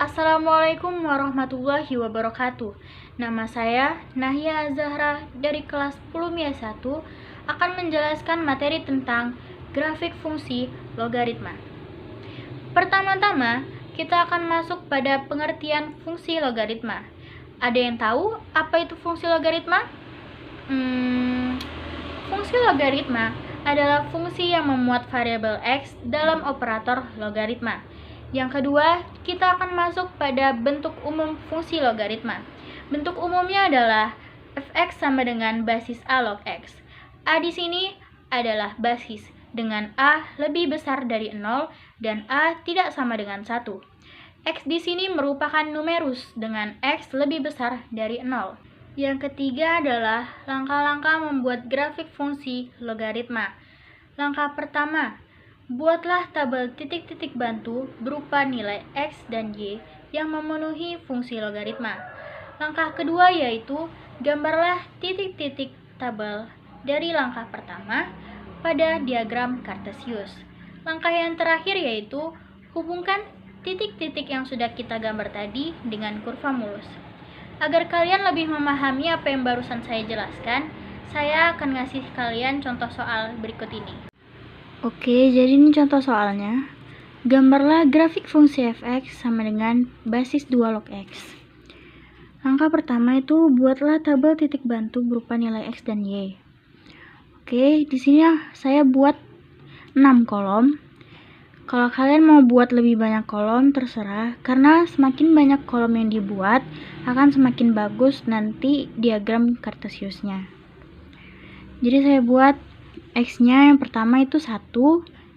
Assalamualaikum warahmatullahi wabarakatuh. Nama saya Nahia Azahra dari kelas 10 1 akan menjelaskan materi tentang grafik fungsi logaritma. Pertama-tama, kita akan masuk pada pengertian fungsi logaritma. Ada yang tahu apa itu fungsi logaritma? Fungsi logaritma adalah fungsi yang memuat variabel X dalam operator logaritma. Yang kedua, kita akan masuk pada bentuk umum fungsi logaritma. Bentuk umumnya adalah fx sama dengan basis A log X. A di sini adalah basis dengan A lebih besar dari 0 dan A tidak sama dengan 1. X di sini merupakan numerus dengan X lebih besar dari 0. Yang ketiga adalah langkah-langkah membuat grafik fungsi logaritma. Langkah pertama, buatlah tabel titik-titik bantu berupa nilai X dan Y yang memenuhi fungsi logaritma. Langkah kedua yaitu gambarlah titik-titik tabel dari langkah pertama pada diagram Cartesius. Langkah yang terakhir yaitu hubungkan titik-titik yang sudah kita gambar tadi dengan kurva mulus. Agar kalian lebih memahami apa yang barusan saya jelaskan, saya akan ngasih kalian contoh soal berikut ini. Oke, jadi ini contoh soalnya. Gambarlah grafik fungsi fx sama dengan basis 2 log x. Langkah pertama itu buatlah tabel titik bantu berupa nilai x dan y. Oke, di sini saya buat 6 kolom. Kalau kalian mau buat lebih banyak kolom terserah, karena semakin banyak kolom yang dibuat akan semakin bagus nanti diagram Cartesiusnya. Jadi saya buat X-nya yang pertama itu 1,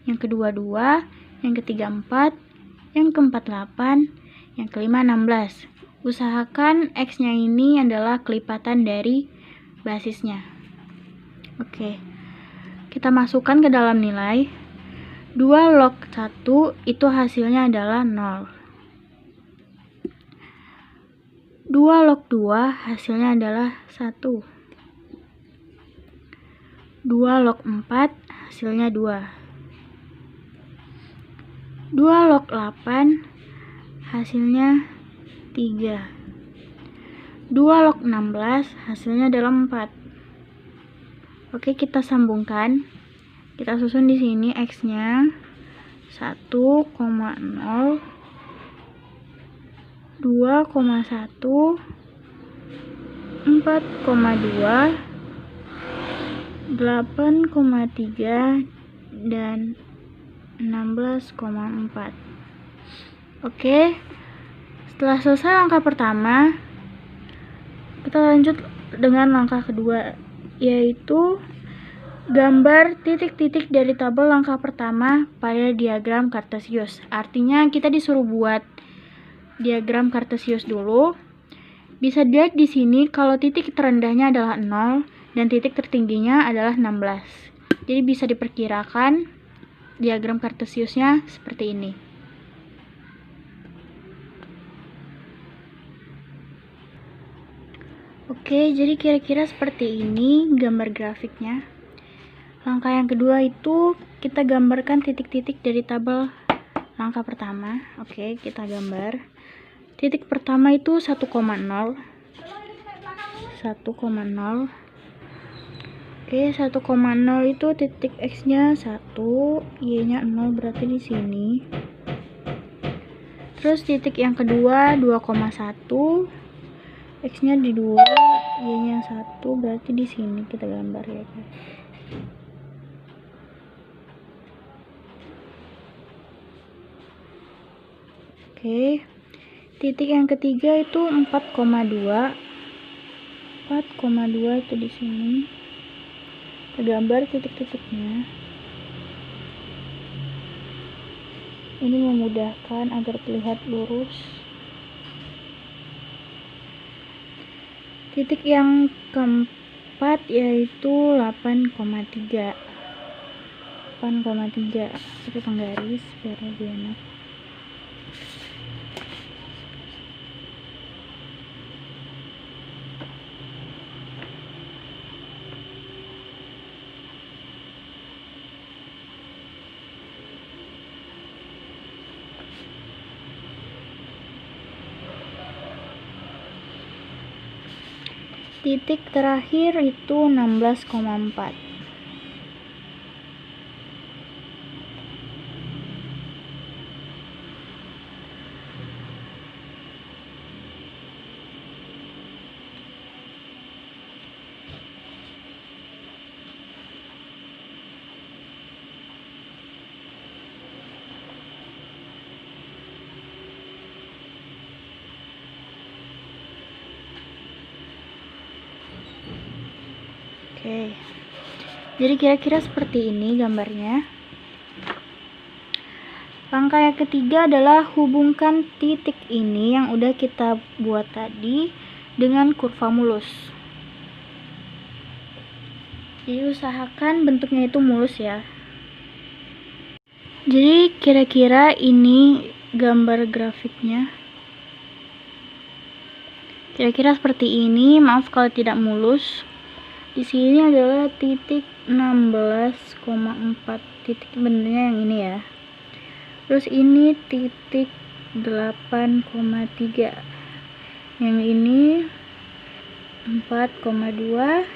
yang kedua 2, yang ketiga 4, yang keempat 8, yang kelima 16. Usahakan X-nya ini adalah kelipatan dari basisnya. Oke, kita masukkan ke dalam nilai. 2 log 1 itu hasilnya adalah 0. 2 log 2 hasilnya adalah 1. 2 log 4 hasilnya 2. 2 log 8 hasilnya 3. 2 log 16 hasilnya adalah 4. Oke, kita sambungkan. Kita susun di sini X-nya 1,0, 2,1, 4,2, 8,3 dan 16,4. Oke, setelah selesai langkah pertama, kita lanjut dengan langkah kedua, yaitu gambar titik-titik dari tabel langkah pertama pada diagram Cartesius. Artinya kita disuruh buat diagram Cartesius dulu. Bisa dilihat di sini kalau titik terendahnya adalah 0 dan titik tertingginya adalah 16. Jadi bisa diperkirakan diagram Cartesiusnya seperti ini. Oke, jadi kira-kira seperti ini gambar grafiknya. Langkah yang kedua itu kita gambarkan titik-titik dari tabel langkah pertama. Oke, kita gambar. Titik pertama itu 1,0. 1,0. Oke, 1,0 itu titik X-nya 1, Y-nya 0 berarti di sini. Terus titik yang kedua 2,1. X-nya di 2, Y-nya 1 berarti di sini kita gambar ya, guys. Oke, titik yang ketiga itu 4,2. 4,2 itu di sini. Kita gambar titik-titiknya. Ini memudahkan agar terlihat lurus. Titik yang keempat yaitu 8,3. 8,3. Kita penggaris biar lebih enak. Titik terakhir itu 16,4. Oke, jadi kira-kira seperti ini gambarnya. Langkah yang ketiga adalah hubungkan titik ini yang udah kita buat tadi dengan kurva mulus. Jadi usahakan bentuknya itu mulus ya. Jadi kira-kira ini gambar grafiknya. Kira-kira seperti ini, maaf kalau tidak mulus. Di sini adalah titik 16,4, titik benernya yang ini ya. Terus ini titik 8,3, yang ini 4,2,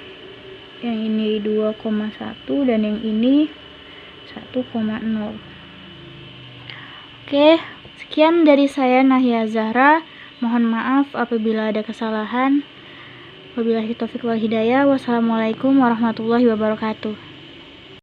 yang ini 2,1, dan yang ini 1,0. Oke, sekian dari saya Nahya Zahra. Mohon maaf apabila ada kesalahan. Wabillahi taufiq wal hidayah. Wassalamualaikum warahmatullahi wabarakatuh.